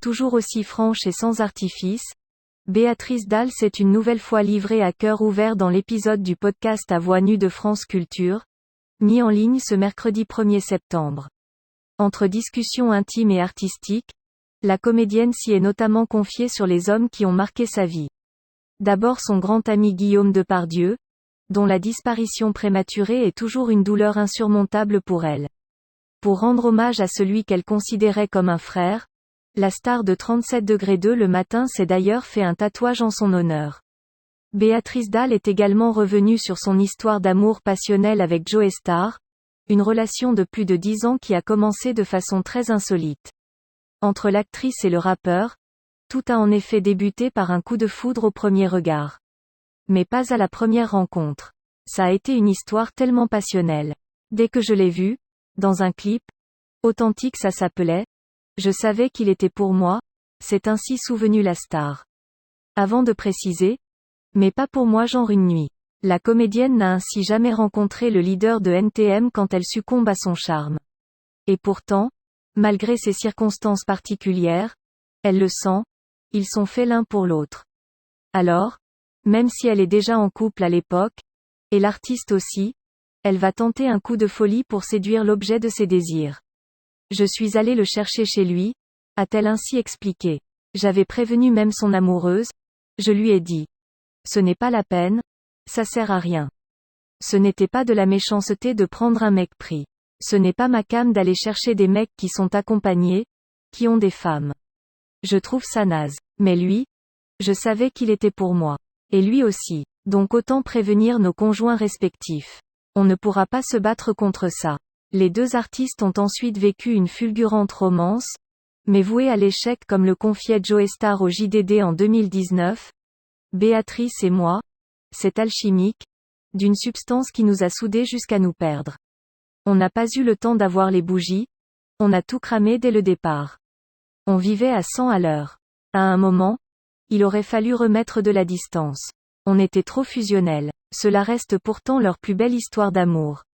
toujours aussi franche et sans artifice, Béatrice Dalle s'est une nouvelle fois livrée à cœur ouvert dans l'épisode du podcast À voix nue de France Culture, mis en ligne ce mercredi 1er septembre. Entre discussions intimes et artistiques, la comédienne s'y est notamment confiée sur les hommes qui ont marqué sa vie. D'abord son grand ami Guillaume Depardieu, dont la disparition prématurée est toujours une douleur insurmontable pour elle. Pour rendre hommage à celui qu'elle considérait comme un frère, la star de 37°2 le matin s'est d'ailleurs fait un tatouage en son honneur. Béatrice Dalle est également revenue sur son histoire d'amour passionnel avec Joe Star, une relation de plus de 10 ans qui a commencé de façon très insolite. Entre l'actrice et le rappeur, tout a en effet débuté par un coup de foudre au premier regard. Mais pas à la première rencontre. Ça a été une histoire tellement passionnelle. Dès que je l'ai vu, dans un clip, Authentique ça s'appelait, je savais qu'il était pour moi, c'est ainsi souvenue la star. Avant de préciser, mais pas pour moi genre une nuit. La comédienne n'a ainsi jamais rencontré le leader de NTM quand elle succombe à son charme. Et pourtant, malgré ces circonstances particulières, elle le sent, ils sont faits l'un pour l'autre. Alors, même si elle est déjà en couple à l'époque, et l'artiste aussi, elle va tenter un coup de folie pour séduire l'objet de ses désirs. Je suis allée le chercher chez lui, a-t-elle ainsi expliqué. J'avais prévenu même son amoureuse, je lui ai dit. Ce n'est pas la peine, ça sert à rien. Ce n'était pas de la méchanceté de prendre un mec pris. Ce n'est pas ma came d'aller chercher des mecs qui sont accompagnés, qui ont des femmes. Je trouve ça naze. Mais lui, je savais qu'il était pour moi. Et lui aussi. Donc autant prévenir nos conjoints respectifs. On ne pourra pas se battre contre ça. Les deux artistes ont ensuite vécu une fulgurante romance, mais vouée à l'échec comme le confiait Joe Star au JDD en 2019. Béatrice et moi, c'est alchimique, d'une substance qui nous a soudés jusqu'à nous perdre. On n'a pas eu le temps d'avoir les bougies, on a tout cramé dès le départ. On vivait à 100 à l'heure. À un moment, il aurait fallu remettre de la distance. On était trop fusionnels. Cela reste pourtant leur plus belle histoire d'amour.